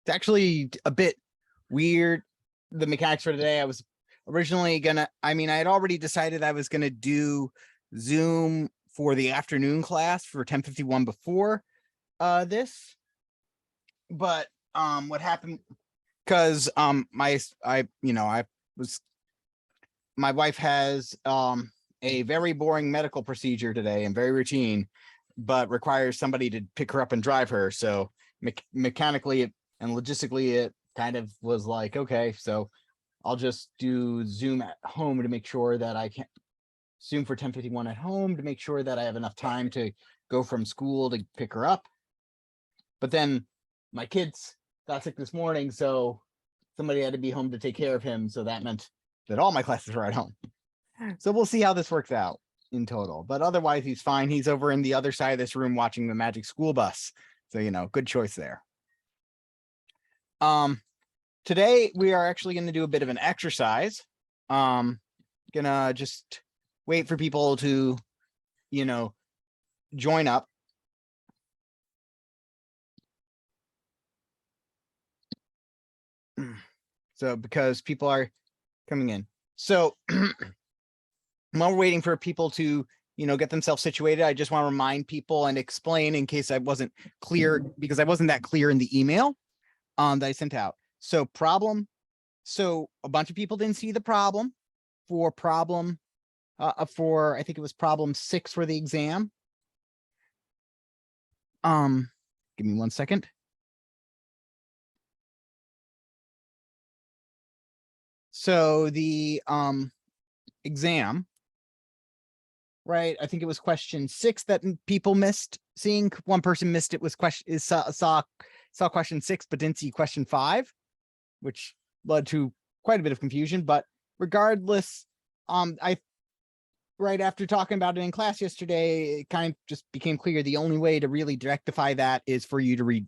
It's actually a bit weird. The mechanics for today, I was originally gonna, I had already decided I was gonna do Zoom for the afternoon class for 10:51 before this. But what happened, because my wife has a very boring medical procedure today and very routine, but requires somebody to pick her up and drive her. So mechanically and logistically, it kind of was like, okay, so I'll just do Zoom at home to make sure that I can Zoom for 10:51 at home to make sure that I have enough time to go from school to pick her up. But then my kids got sick this morning, so somebody had to be home to take care of him. So that meant that all my classes were at home. So we'll see how this works out in total. But otherwise, he's fine. He's over in the other side of this room watching the Magic School Bus. So, good choice there. Today, we are actually going to do a bit of an exercise. Gonna just wait for people to, join up. So because people are coming in. So while we're waiting for people to, get themselves situated, I just want to remind people and explain in case I wasn't clear, because I wasn't that clear in the email that I sent out. So a bunch of people didn't see the problem for I think it was problem 6 for the exam. Give me 1 second. So the exam, right? I think it was question 6 that people missed seeing. One person missed it, was saw question 6 but didn't see question 5, which led to quite a bit of confusion. But regardless, right after talking about it in class yesterday, it kind of just became clear the only way to really rectify that is for you to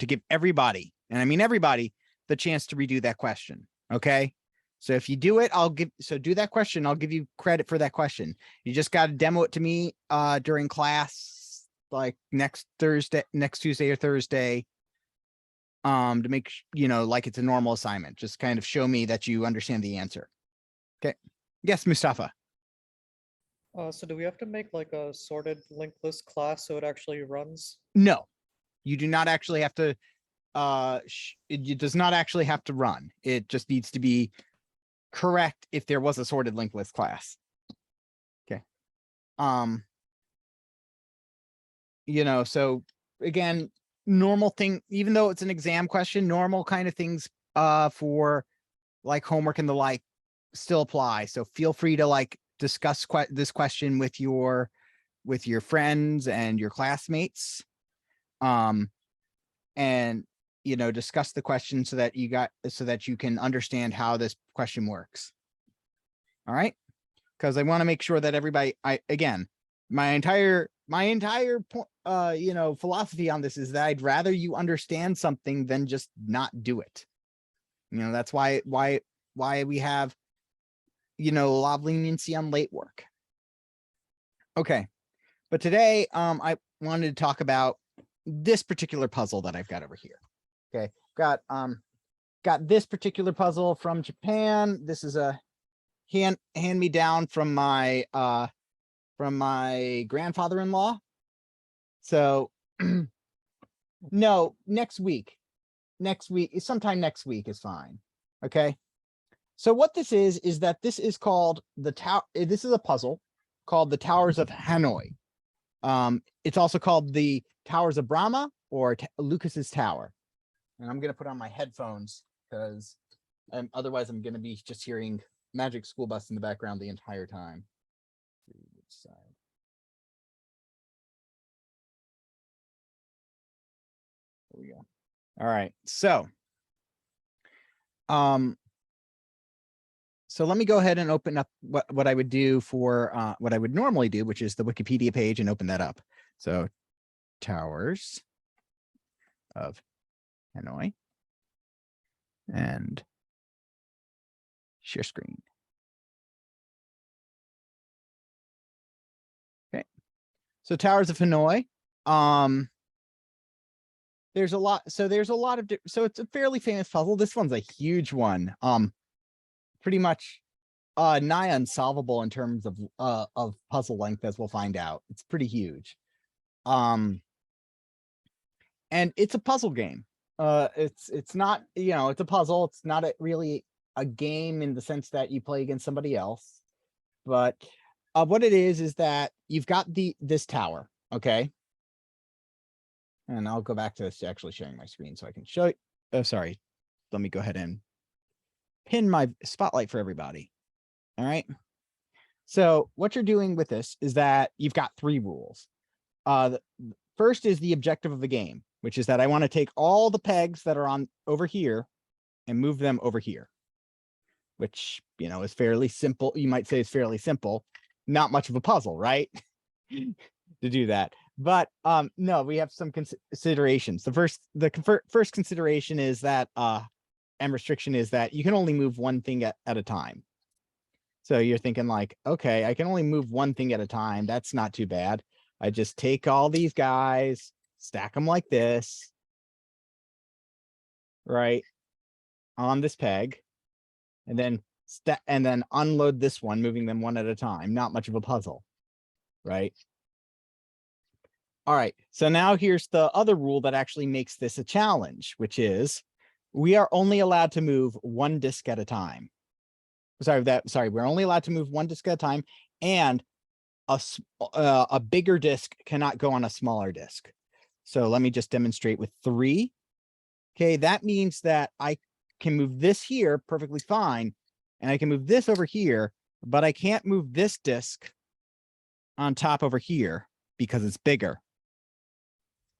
give everybody, and I mean everybody, the chance to redo that question. Okay. So if you do it, do that question. I'll give you credit for that question. You just got to demo it to me during class, like next Tuesday or Thursday, to make, like it's a normal assignment. Just kind of show me that you understand the answer. Okay. Yes, Mustafa. So do we have to make like a sorted linked list class so it actually runs? No, you do not actually have to. It does not actually have to run. It just needs to be correct if there was a sorted linked list class. Okay. So again, normal thing, even though it's an exam question, normal kind of things for like homework and the like still apply. So feel free to like discuss this question with your friends and your classmates, and discuss the question so that you can understand how this question works. All right, because I want to make sure that everybody, my entire philosophy on this is that I'd rather you understand something than just not do it. That's why we have a lot of leniency on late work. Okay, but today I wanted to talk about this particular puzzle that I've got over here. Okay, got this particular puzzle from Japan. This is a hand me down from my grandfather-in-law. So no, sometime next week is fine. Okay. So what this is that this is called this is a puzzle called the Towers of Hanoi. It's also called the Towers of Brahma or Lucas's Tower. And I'm going to put on my headphones because otherwise I'm going to be just hearing Magic School Bus in the background the entire time. There we go. All right. So let me go ahead and open up what I would do for what I would normally do, which is the Wikipedia page, and open that up. So Towers of Hanoi and share screen. Okay. So Towers of Hanoi. there's a lot. So there's a lot of, so it's a fairly famous puzzle. This one's a huge one. Pretty much nigh unsolvable in terms of puzzle length, as we'll find out. It's pretty huge. And it's a puzzle game. It's not, it's a puzzle. It's not really a game in the sense that you play against somebody else. But what it is that you've got this tower, okay? And I'll go back to this actually sharing my screen so I can show you. Oh, sorry. Let me go ahead and pin my spotlight for everybody. All right. So what you're doing with this is that you've got 3 rules. The first is the objective of the game, which is that I want to take all the pegs that are on over here and move them over here, which, is fairly simple. You might say it's fairly simple, not much of a puzzle, right? To do that. But no, we have some considerations. The first consideration is that and restriction is that you can only move one thing at a time. So you're thinking like, okay, I can only move one thing at a time. That's not too bad. I just take all these guys, stack them like this, right, on this peg, and then unload this one, moving them one at a time. Not much of a puzzle, right? All right, so now here's the other rule that actually makes this a challenge, which is we are only allowed to move one disk at a time. We're only allowed to move one disk at a time, and a bigger disk cannot go on a smaller disk. So let me just demonstrate with 3. Okay, that means that I can move this here perfectly fine, and I can move this over here, but I can't move this disk on top over here because it's bigger.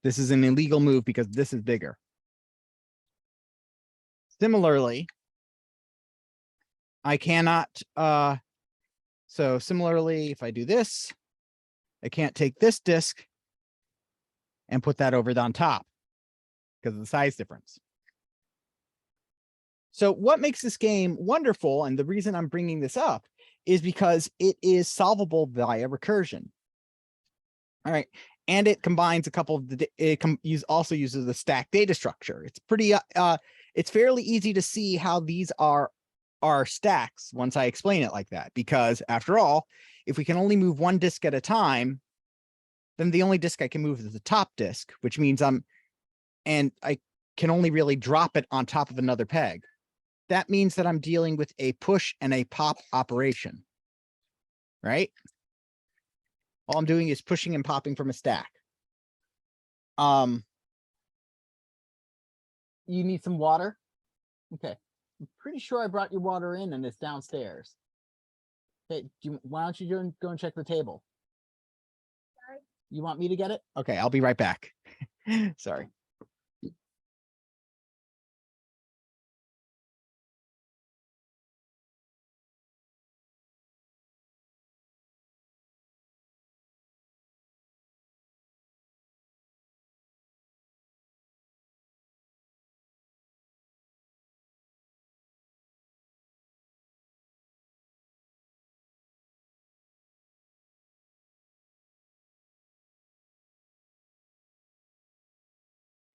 This is an illegal move because this is bigger. Similarly, I cannot, so similarly, if I do this, I can't take this disk and put that over on top because of the size difference. So what makes this game wonderful, and the reason I'm bringing this up, is because it is solvable via recursion. All right, and it combines a couple of also uses the stack data structure. It's pretty it's fairly easy to see how these are stacks once I explain it like that, because after all, if we can only move one disk at a time, then the only disk I can move is the top disk, which means and I can only really drop it on top of another peg. That means that I'm dealing with a push and a pop operation, right? All I'm doing is pushing and popping from a stack. You need some water? Okay. I'm pretty sure I brought your water in and it's downstairs. Okay, why don't you go and check the table? Sorry. You want me to get it? Okay, I'll be right back. Sorry.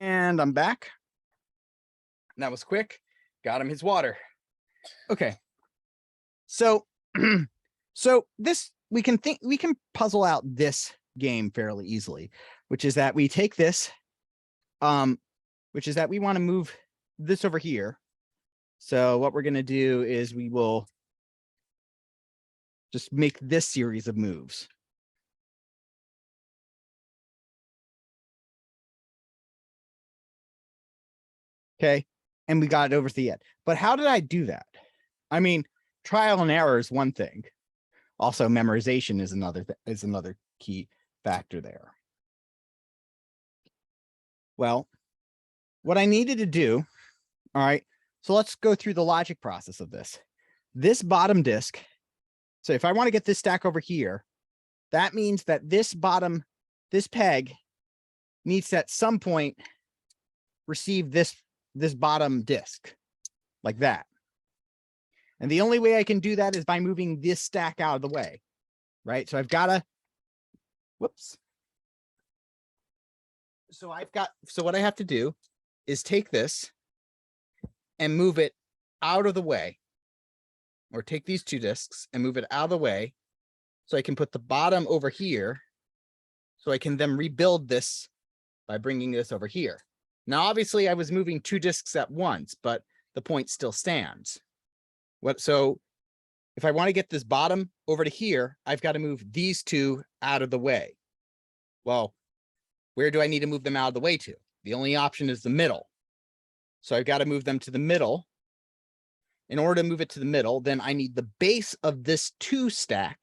And I'm back. That was quick. Got him his water. Okay. So, so we can puzzle out this game fairly easily, which is that we take this, which is that we want to move this over here. So what we're going to do is we will just make this series of moves. Okay. And we got it over to the end. But how did I do that? I mean, trial and error is one thing. Also, memorization is another key factor there. Well, what I needed to do, all right, so let's go through the logic process of this. This bottom disk, so if I want to get this stack over here, that means that this peg needs to at some point receive this bottom disk like that. And the only way I can do that is by moving this stack out of the way, right? So I've got to, whoops. so what I have to do is take this and move it out of the way, or take these two discs and move it out of the way so I can put the bottom over here, so I can then rebuild this by bringing this over here. Now, obviously I was moving two discs at once, but the point still stands. So if I want to get this bottom over to here, I've got to move these two out of the way. Well, where do I need to move them out of the way to? The only option is the middle. So I've got to move them to the middle. In order to move it to the middle, then I need the base of this 2 stack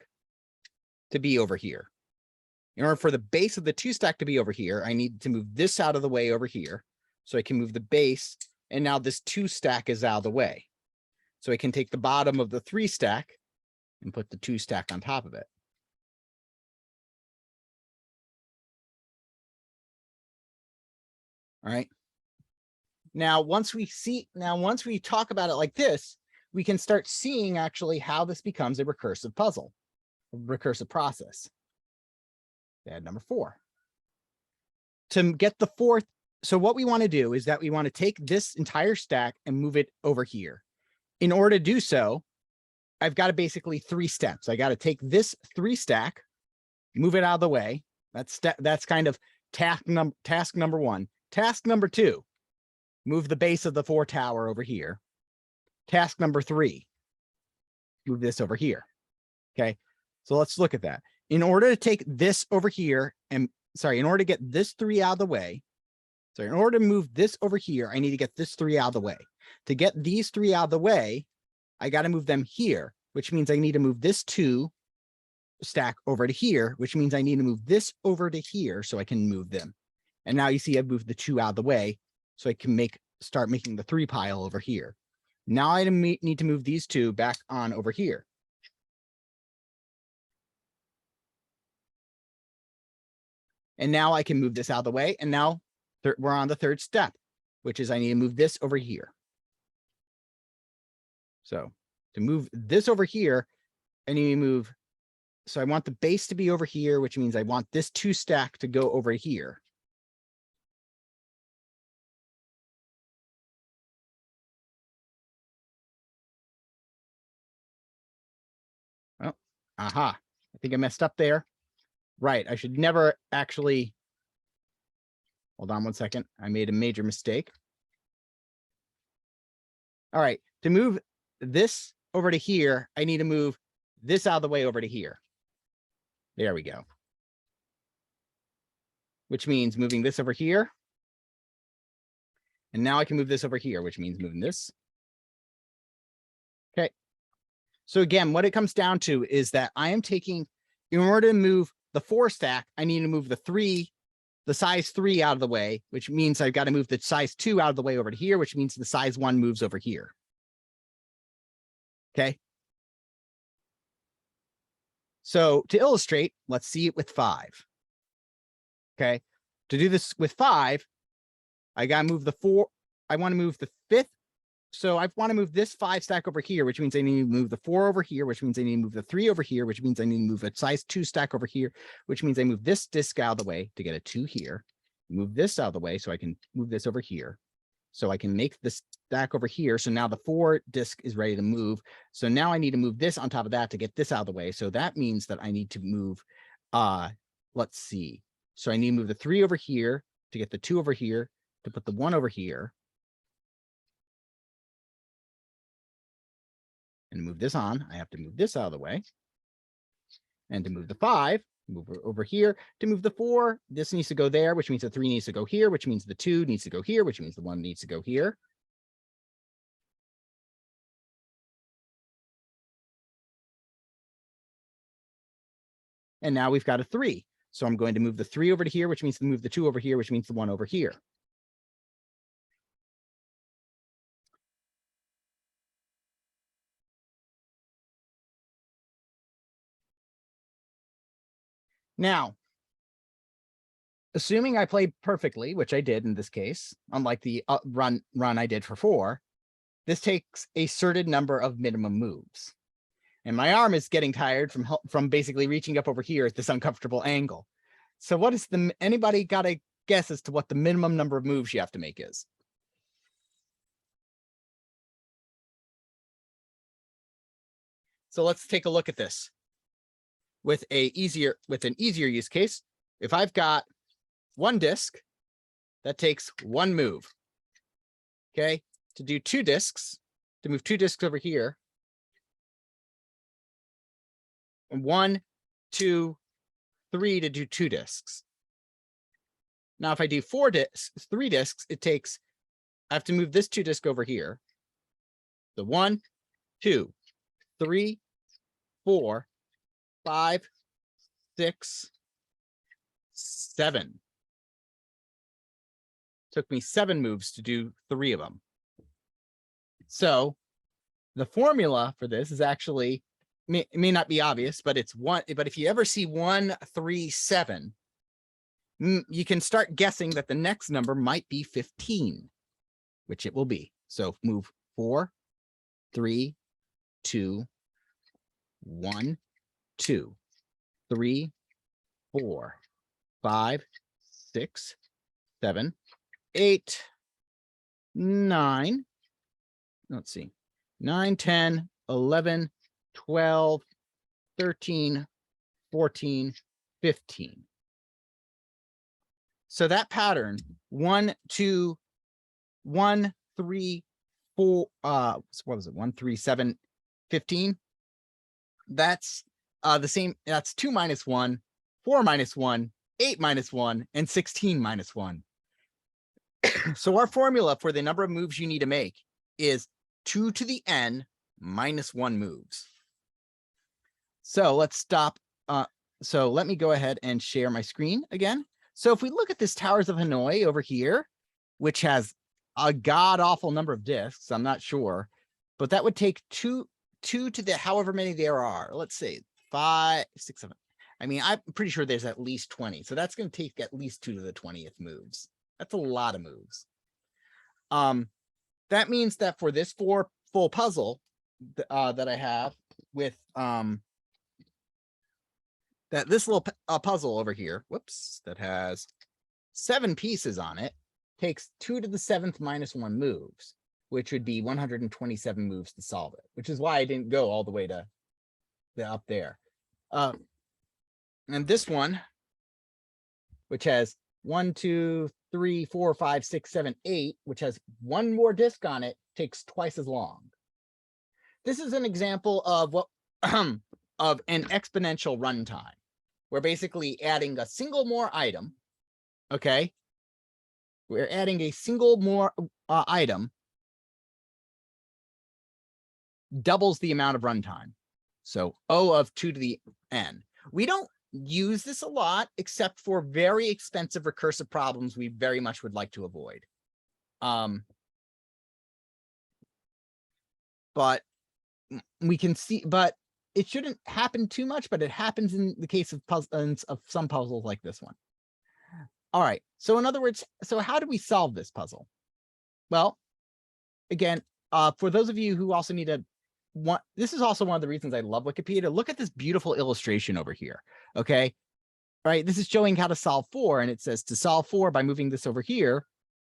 to be over here. In order for the base of the 2 stack to be over here, I need to move this out of the way over here so I can move the base. And now this 2 stack is out of the way. So I can take the bottom of the 3 stack and put the 2 stack on top of it. All right. Now, once we talk about it like this, we can start seeing actually how this becomes a recursive puzzle, a recursive process. Add number 4. To get the 4th, so what we want to do is that we want to take this entire stack and move it over here. In order to do so, I've got to basically 3 steps. I got to take this 3 stack, move it out of the way. That's kind of task number 1. Task number 2, move the base of the 4 tower over here. Task number 3, move this over here. Okay, so let's look at that. In order to take this over here, in order to get this 3 out of the way, so in order to move this over here, I need to get this 3 out of the way. To get these 3 out of the way, I got to move them here, which means I need to move this 2 stack over to here, which means I need to move this over to here so I can move them. And now you see I've moved the 2 out of the way so I can start making the 3 pile over here. Now I need to move these 2 back on over here. And now I can move this out of the way. And now we're on the 3rd step, which is I need to move this over here. So to move this over here, I need to move. So I want the base to be over here, which means I want this 2 stack to go over here. Oh, aha. I think I messed up there. Right. I should never actually. Hold on one second. I made a major mistake. All right. To move this over to here, I need to move this out of the way over to here. There we go. Which means moving this over here. And now I can move this over here, which means moving this. Okay. So again, what it comes down to is that I am taking, in order to move the 4 stack, I need to move the size 3 out of the way, which means I've got to move the size 2 out of the way over to here, which means the size 1 moves over here. Okay. So to illustrate, let's see it with 5. Okay. To do this with 5, I got to move the 4. I want to move the 5th. So I want to move this 5 stack over here, which means I need to move the 4 over here, which means I need to move the 3 over here, which means I need to move a size 2 stack over here, which means I move this disc out of the way to get a 2 here, move this out of the way so I can move this over here. So I can make this stack over here. So now the 4 disc is ready to move. So now I need to move this on top of that to get this out of the way. So that means that I need to move, let's see. So I need to move the 3 over here to get the 2 over here, to put the 1 over here. And move this on, I have to move this out of the way. And to move the 5, move over here. To move the 4, this needs to go there, which means the 3 needs to go here, which means the 2 needs to go here, which means the 1 needs to go here. And now we've got a 3. So I'm going to move the 3 over to here, which means to move the 2 over here, which means the 1 over here. Now, assuming I played perfectly, which I did in this case, unlike the run I did for 4, this takes a certain number of minimum moves. And my arm is getting tired from basically reaching up over here at this uncomfortable angle. So what is anybody got a guess as to what the minimum number of moves you have to make is. So let's take a look at this with an easier use case. If I've got one disk, that takes one move. Okay, to do two disks, to move two disks over here. And 1, 2, 3 to do two disks. Now, if I do three disks, I have to move this two disk over here. The 1, 2, 3, 4, 5, 6, 7. Took me 7 moves to do 3 of them. So the formula for this is actually, it may not be obvious, but it's one. But if you ever see 1, 3, 7, you can start guessing that the next number might be 15, which it will be. So move 4, 3, 2, 1, 2, 3, 4, 5, 6, 7, 8, 9. Let's see. 9, 10, 11, 12, 13, 14, 15. So that pattern, 1, 2, 1, 3, 4, what was it? 1, 3, 7, 15. That's the same. That's 2 minus 1, 4 minus 1, 8 minus 1, and 16 minus 1. So our formula for the number of moves you need to make is 2 to the n minus 1 moves. So let's stop. So let me go ahead and share my screen again. So if we look at this Towers of Hanoi over here, which has a god-awful number of disks, I'm not sure, but that would take 2 to the however many there are. Let's say 5, 6, 7. I mean, I'm pretty sure there's at least 20. So that's going to take at least 2 to the 20th moves. That's a lot of moves. That means that for this full puzzle that I have with that this little puzzle over here, whoops, that has 7 pieces on it, takes 2 to the 7th minus 1 moves, which would be 127 moves to solve it, which is why I didn't go all the way to up there. And this one, which has 1, 2, 3, 4, 5, 6, 7, 8, which has 1 more disk on it, takes twice as long. This is an example of what of an exponential run time. We're basically adding a single more item. Okay, we're adding a single more item, doubles the amount of runtime. So O of 2 to the n. We don't use this a lot, except for very expensive recursive problems we very much would like to avoid. But we can see, but it shouldn't happen too much, but it happens in the case of puzzles, of some puzzles like this one. All right. So in other words, so how do we solve this puzzle? Well, again, for those of you who also need to this is also one of the reasons I love Wikipedia. Look at this beautiful illustration over here. Okay. All right. This is showing how to solve 4. And it says to solve 4 by moving this over here,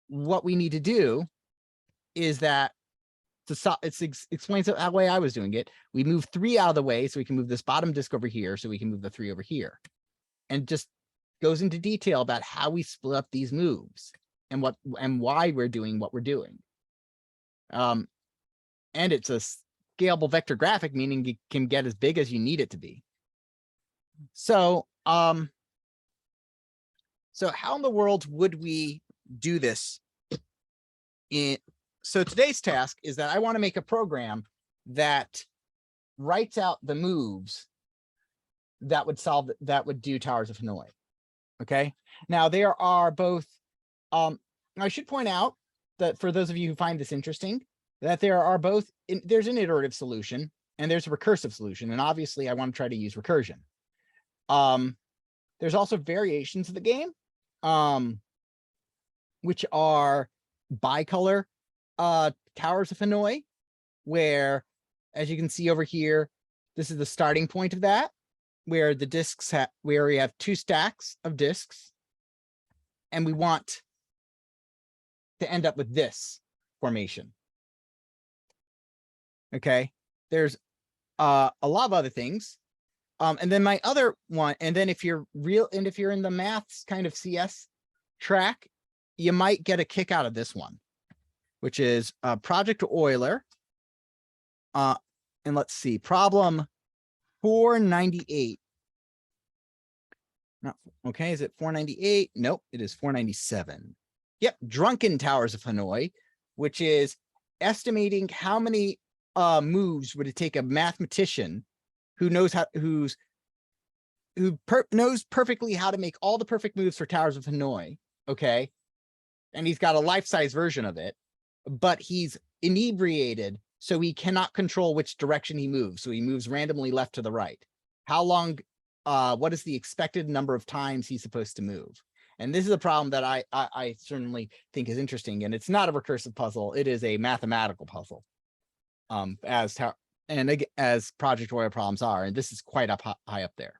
what we need to do is that it explains it that way I was doing it. We move 3 out of the way so we can move this bottom disk over here so we can move the 3 over here. And just goes into detail about how we split up these moves and why we're doing what we're doing. And it's a scalable vector graphic, meaning it can get as big as you need it to be. So, so how in the world would we do this? So today's task is that I want to make a program that writes out the moves that would do Towers of Hanoi. Okay. Now there are both, I should point out that for those of you who find this interesting, that there are both, there's an iterative solution and there's a recursive solution. And obviously I want to try to use recursion. There's also variations of the game, which are bicolor Towers of Hanoi, where, as you can see over here, this is the starting point of that, where the disks where we have 2 stacks of disks. and we want to end up with this formation. Okay, there's a lot of other things. And then my other one, and then if you're in the maths kind of CS track, you might get a kick out of this one, which is Project Euler. And let's see, problem 498. No, okay, is it 498? Nope, it is 497. Yep, Drunken Towers of Hanoi, which is estimating how many moves would it take a mathematician who knows knows perfectly how to make all the perfect moves for Towers of Hanoi, okay? And he's got a life-size version of it, but he's inebriated, so he cannot control which direction he moves. So he moves randomly left to the right. How long, what is the expected number of times he's supposed to move? And this is a problem that I certainly think is interesting. And it's not a recursive puzzle. It is a mathematical puzzle. As Project Euler problems are, and this is quite high up there.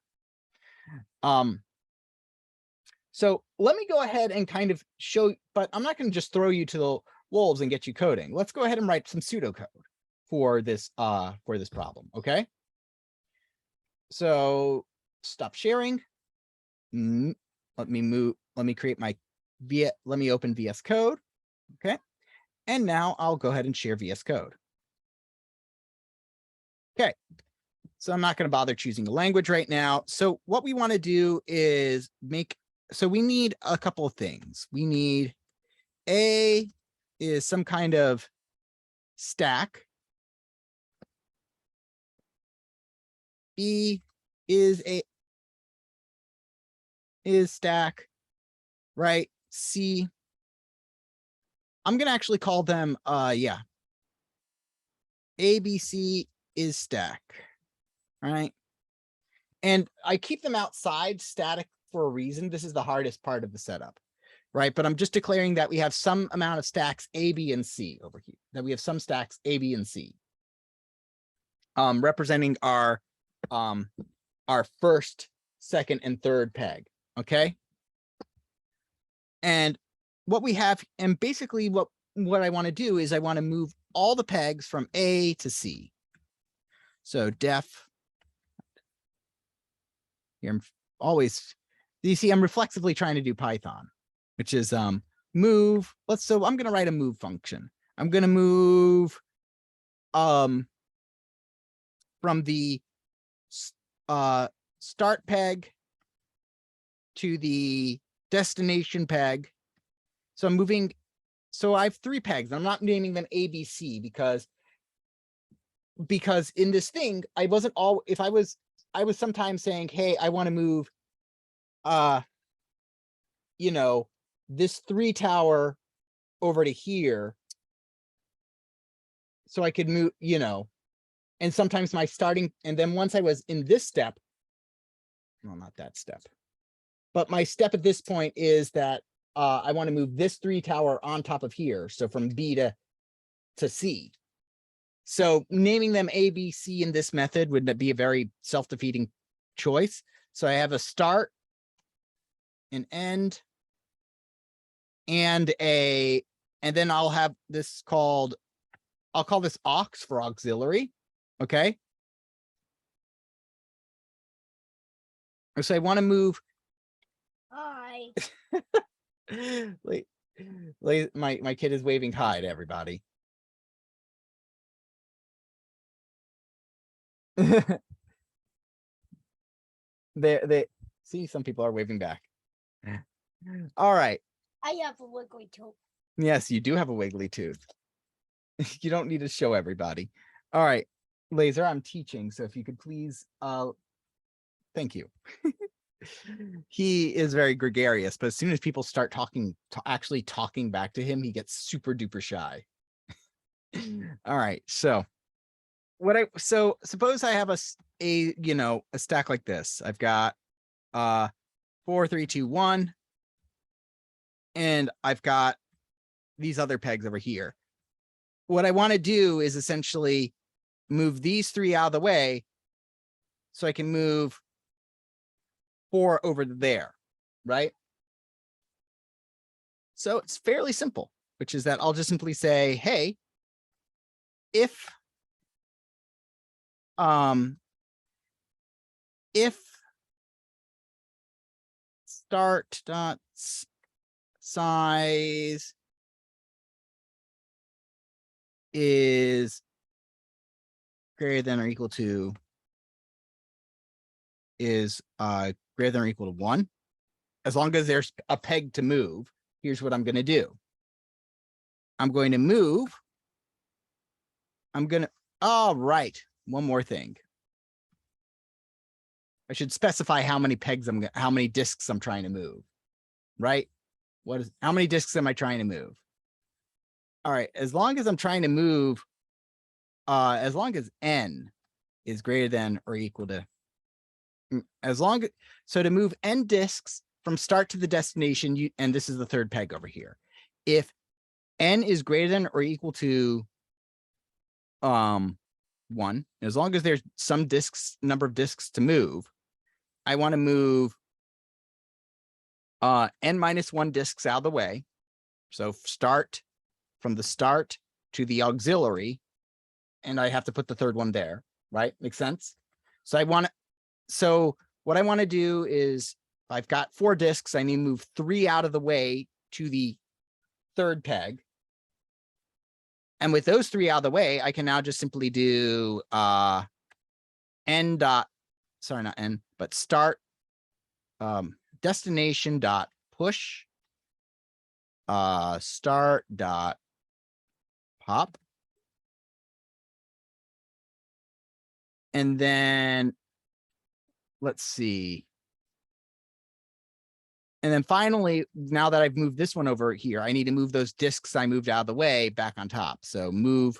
So let me go ahead and kind of show, but I'm not going to just throw you to the wolves and get you coding. Let's go ahead and write some pseudocode for this problem. Okay. So stop sharing. Let me create my let me open VS Code. Okay. And now I'll go ahead and share VS Code. Okay. So I'm not going to bother choosing a language right now. So what we want to do is so we need a couple of things. We need is some kind of stack. B is stack, right? C, I'm going to actually call them, yeah. A, B, C is stack, right? And I keep them outside static for a reason. This is the hardest part of the setup, right? But I'm just declaring that we have some amount of stacks A, B, and C over here, that we have some stacks A, B, and C, representing our first, second, and third peg, okay? And what we have, and basically what I want to do is I want to move all the pegs from A to C. So def, here I'm always, you see, I'm reflexively trying to do Python, which is move. So I'm going to write a move function. I'm going to move from the start peg to the destination peg. So I'm moving. So I have 3 pegs. I'm not naming them A, B, C because in this thing, I wasn't all, if I was sometimes saying, hey, I want to move, you know, this 3 tower over to here. So I could move, you know, and sometimes my starting, and then once I was in this step, well, not that step, but my step at this point is that I want to move this 3 tower on top of here. So from B to C. So naming them A, B, C in this method would be a very self-defeating choice. So I have a start, an end, and then I'll have this called, I'll call this aux for auxiliary. Okay. So I want to move. Hi. My kid is waving hi to everybody. they see, some people are waving back. All right. I have a wiggly tooth. Yes, you do have a wiggly tooth. You don't need to show everybody. All right, Laser, I'm teaching, so if you could please, thank you. He is very gregarious, but as soon as people start actually talking back to him, he gets super duper shy. All right, so suppose I have a stack like this. I've got 4, 3, 2, 1, and I've got these other pegs over here. What I want to do is essentially move these 3 out of the way so I can move 4 over there, right? So it's fairly simple, which is that I'll just simply say, hey, if start dot size is greater than or equal to greater than or equal to 1, as long as there's a peg to move, here's what I'm going to do. I'm going to move. All right. One more thing. I should specify how many how many disks I'm trying to move, right? How many disks am I trying to move? All right. As long as I'm trying to move, as long as n is greater than or equal to, so to move n disks from start to the destination, and this is the third peg over here. If n is greater than or equal to 1, as long as there's some number of disks to move, I want to move n minus 1 disks out of the way. So from the start to the auxiliary, and I have to put the third one there, right? Makes sense? So what I want to do is, I've got 4 disks, I need to move 3 out of the way to the third peg. And with those 3 out of the way, I can now just simply do start destination dot push start dot pop. And then let's see. And then finally, now that I've moved this one over here, I need to move those disks I moved out of the way back on top. So move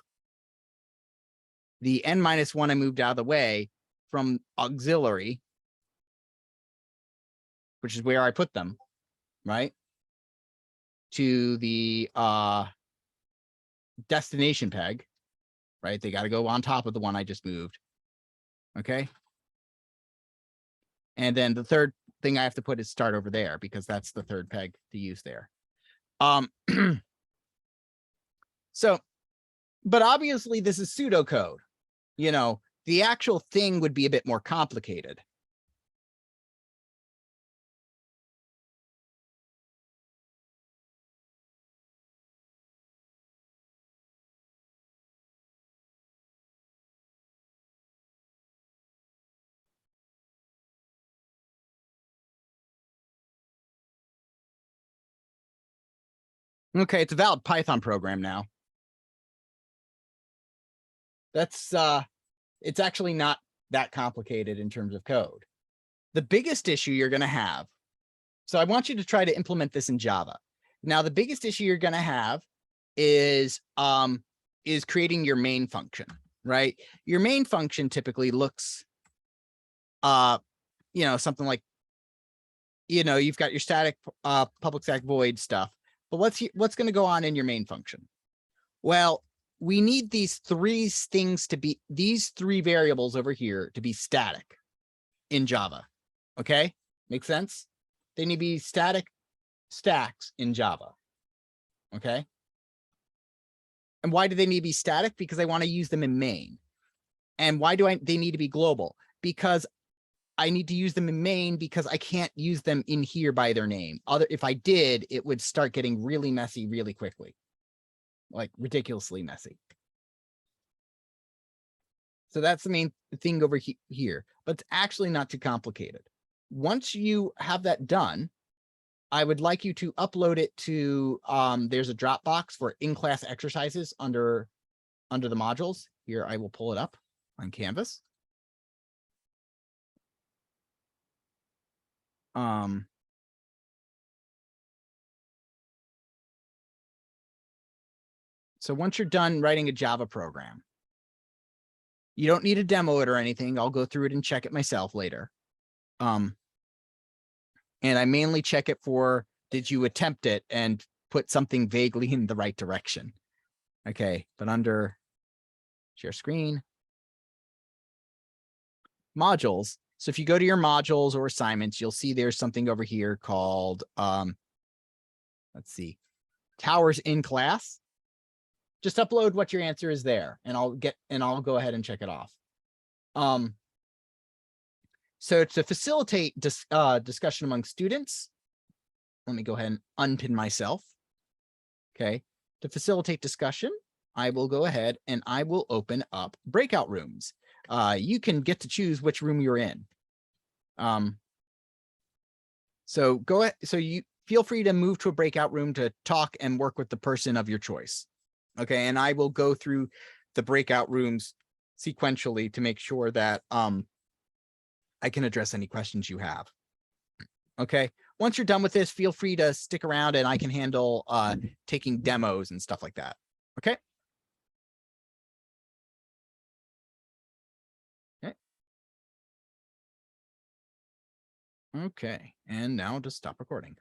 the n minus 1 I moved out of the way from auxiliary, which is where I put them, right? To the destination peg, right? They got to go on top of the one I just moved. Okay. And then the third thing I have to put is start over there, because that's the third peg to use there. So, but obviously this is pseudocode. You know, the actual thing would be a bit more complicated. Okay, it's a valid Python program now. That's it's actually not that complicated in terms of code. The biggest issue you're going to have, so I want you to try to implement this in Java. Now, the biggest issue you're going to have is creating your main function, right? Your main function typically looks you know, something like, you know, you've got your static public static void stuff. But what's going to go on in your main function? Well, we need these 3 things to be, these 3 variables over here to be static in Java. Okay, make sense? They need to be static stacks in Java. Okay. And why do they need to be static? Because I want to use them in main. And why do they need to be global? Because I need to use them in main, because I can't use them in here by their name. If I did, it would start getting really messy really quickly, like ridiculously messy. So that's the main thing over here, but it's actually not too complicated. Once you have that done, I would like you to upload it to, there's a Dropbox for in-class exercises under the modules. Here, I will pull it up on Canvas. So once you're done writing a Java program, you don't need to demo it or anything. I'll go through it and check it myself later. And I mainly check it for, did you attempt it and put something vaguely in the right direction? Okay, but under share screen, modules. So if you go to your modules or assignments, you'll see there's something over here called, let's see, Towers in class, just upload what your answer is there, and I'll go ahead and check it off. So to facilitate discussion among students, let me go ahead and unpin myself. Okay, to facilitate discussion, I will go ahead and I will open up breakout rooms. You can get to choose which room you're in. So go ahead. So you feel free to move to a breakout room to talk and work with the person of your choice. Okay, and I will go through the breakout rooms sequentially to make sure that I can address any questions you have. Okay, once you're done with this, feel free to stick around and I can handle taking demos and stuff like that. Okay. Okay, and now just stop recording.